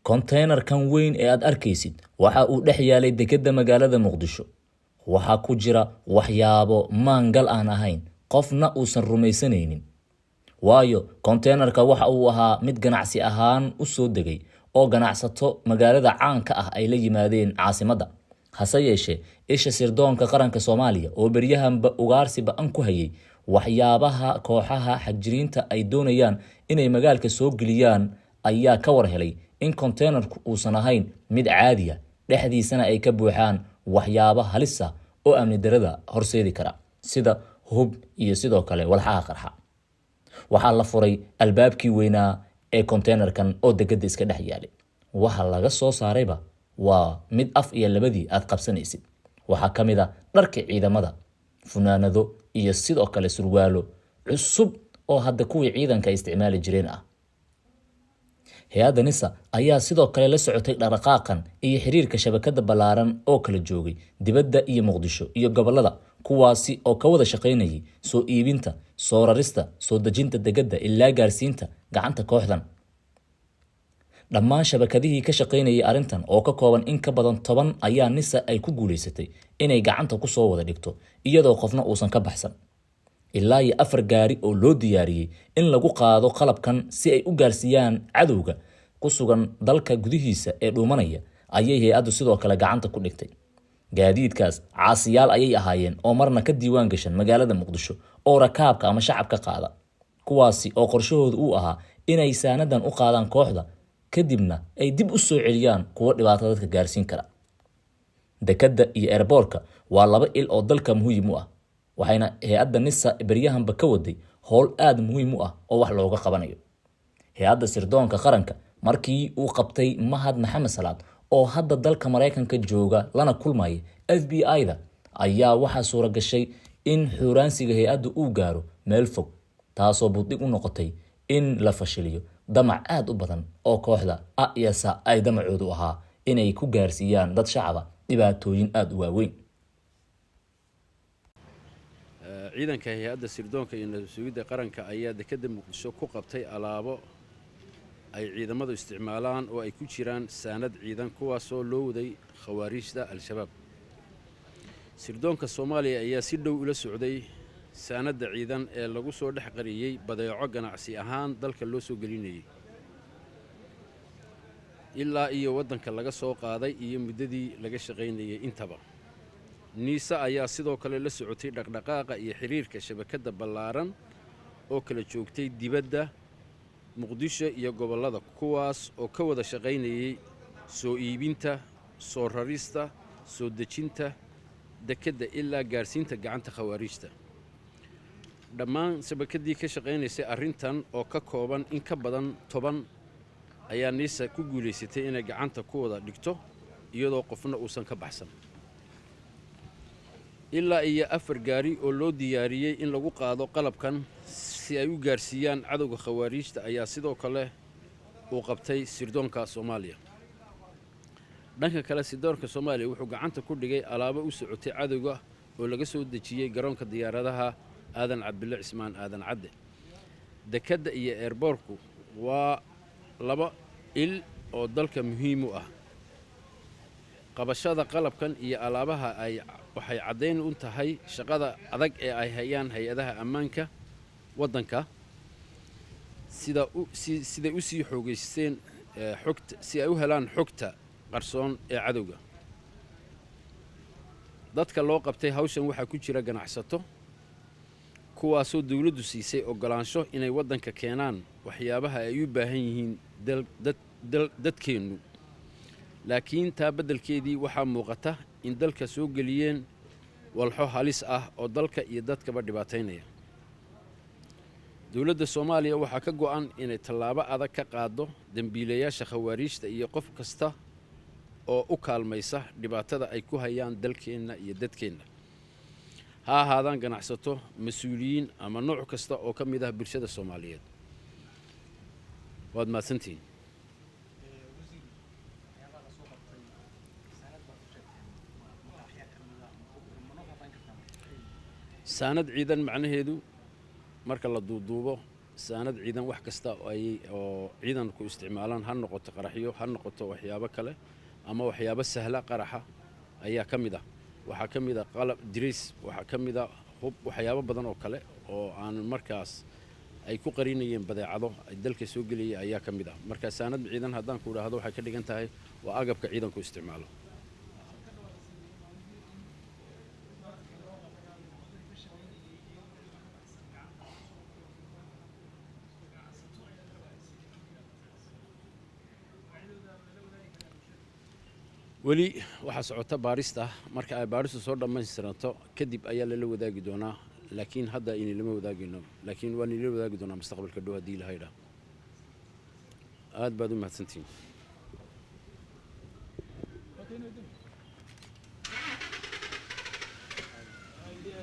container kan weyn ee aad arkaysid waxa uu dhex yaalay dekedda magaalada Muqdisho. Waxa ku jira waxyaabo maangal aan ahayn, qofna uusan rumaysanaynin. Waayo containerka waxa uu ahaa mid ganacsi ahaan u soo degay oo ganacsato magaalada caanka ah ay la yimaadeen caasimadda. Hase yeeshee, isha sirdoonka qaranka Soomaaliya oo beryahanba ugaarsiba aan ku hayay waxyaabaha kooxaha xajiriinta ay doonayaan inay magaalka soo geliyaan ayaa ka war helay in containerku uusan ahayn mid caadi ah, dhexdiisana ay ka buuxaan waxyaabo halis ah oo amni darada horseedi kara, sida hub iyo sidoo kale walxaha qarxa. Waxaa la furay albaabkii weynaa ee containerkan oo dekedda iska dhex yaalay. Waxa laga soo saarayba waa mid af iyo labadii aad qabsanaysid. Waxaa ka mid ah dharka ciidamada, funaanado iyo sidoo kale surwaalo cusub oo hadda kuwii ciidanka isticmaali jireen ah. Hay'adda NISA ayaa sidoo kale la socotay dhaqdhaqaaqan iyo xiriirka shabakada ballaaran oo kala joogay dibadda iyo Muqdisho iyo gobollada, kuwaasi oo ka wada shaqaynayay soo iibinta, soo rarista, soo dejinta dekedda ilaa gaarsiinta gacanta kooxdan. Dhammaan shabakadihii ka shaqaynayay arrintan oo ka kooban in ka badan 10 ayaa NISA ay ku guuleysatay inay gacanta ku soo wada dhigto iyadoo qofna uusan ka baxsan. Ilaa iyo 4 gaari oo loo diyaariyay in lagu qaado qalabkan si ay u gaarsiiyaan cadowga ku sugan dalka gudihiisa ee dhuumanaya ayay hay'addu sidoo kale gacanta ku dhigtay. Gaadiidkaas caasiyaal ayay ahaayeen oo marna ka diiwaan gashan magaalada Muqdisho oo rakaabka ama shacabka qaada, kuwaasi oo qorshahoodu uu ahaa inay saanadan u qaadaan kooxda kadibna ay dib u soo celiyaan kuwa dhibaatada dadka gaarsiin kara. Dekedda iyo airportka waa 2 il oo dalka muhiim u ah, waxayna hay'adda NISA beryahanba ka waday howl aad muhiim u ah oo wax looga qabanayo. Hay'adda sirdoonka qaranka markii uu qabtay Mahad Maxamed Salaad oo hadda dalka Mareykanka jooga lana kulmay FBI-da ayaa waxa suura gashay in xuraansiga hay'addu uu gaaro meel fog, taasoo buddig u noqotay in la fashiliyo damac aad u badan oo kooxda ISA ay damacoodu ahaa inay ku gaarsiiyaan dad shacab ah dhibaatooyin aad u waaweyn. ciidanka hay'adda sirdoonka iyo nabad-sugidda qaranka ayaa dekedda Muqdisho ku qabtay alaabo ay ciidamadu isticmaalaan oo ay ku jiraan saanad ciidan kuwaasoo loo waday khawaarijda al-shabaab. Sirdoonka Soomaaliya ayaa si dhow ula socday saanadda ciidan ee lagu soo dhex qariyay badeeco ganacsi ahaan dalka loo soo gelinayay ilaa iyo waddanka laga soo qaaday iyo muddadii laga shaqaynayay intaba. NISA ayaa sidoo kale la socotay dhaqdhaqaaqa iyo xiriirka shabakada ballaaran oo kala joogtay dibadda Muqdisho iyo gobollada, kuwaas oo ka wada shaqaynayay soo iibinta, soo rarista, soo dejinta dekedda ilaa gaarsiinta gacanta khawaarijta. Dhammaan shabakadii ka shaqaynaysay arrintan oo ka kooban in ka badan 10 ayaa NISA ku guuleysatay inay gacanta ku wada dhigto iyadoo qofna uusan ka baxsan. ilaa iyo 4 gaari oo loo diyaariyay in lagu qaado qalabkan si ay u gaarsiiyaan cadowga khawaarijta ayaa sidoo kale uu qabtay sirdoonka Soomaaliya. dhanka kale sirdoonka Soomaaliya wuxuu gacanta ku dhigay alaabo u socotay cadowga oo laga soo dejiyay garoonka diyaaradaha Aadan Cabdulle Cismaan Aadan Cadde. Dekedda iyo airportku waa 2 il oo dalka muhiim u ah. qabashada qalabkan iyo alaabaha waxay caddayn u tahay shaqada adag ee ay hayaan hay'adaha ammaanka waddanka sida u sii xoogeysteen xogta si ay u helaan xogta qarsoon ee cadowga. dadka loo qabtay hawshan waxaa ku jira ganacsato kuwaasoo dawladdu siisay ogolaansho inay waddanka keenaan waxyaabaha ay u baahan yihiin dadkeennu, laakiin taa beddelkeedii waxaa muuqata in dalka soo geliyeen walxo halis ah oo dalka iyo dadkaba dhibaataynaya. dawladda Soomaaliya waxaa ka go'an inay tallaabo adag ka qaado dambiilayaasha khawaarijta iyo qof kasta oo u kaalmaysa dhibaatada ay ku hayaan dalkeenna iyo dadkeenna, ha ahaadaan ganacsato, mas'uuliyiin ama nooc kasta oo ka mid ah bulshada Soomaaliyeed. waad mahadsantihiin. saanad ciidan macnaheedu marka la duuduubo saanad ciidan wax kasta oo ciidanku isticmaalaan ha noqoto qaraxyo ha noqoto waxyaabo kale ama waxyaabo sahla qaraxa ayaa ka mid ah waxaa ka mid ah qalab diriis waxaa ka mid ah hub waxyaabo badan oo kale oo aan markaas ay ku qarinayeen badeecado ay dalka soo geliyay ayaa ka mid ah marka saanad ciidan haddaan ku idhaahdo waxay ka dhigan tahay waa agabka ciidanku isticmaalo weli waxaa socota baarista marka ay baaristu soo dhammaystiranto kadib ayaa lala wadaagi doonaa laakiin hadda inay lama wadaagayno laakiin waa nila wadaagi doonaa mustaqbalka dhow haddii la haydhaa aad baad u mahadsantihiin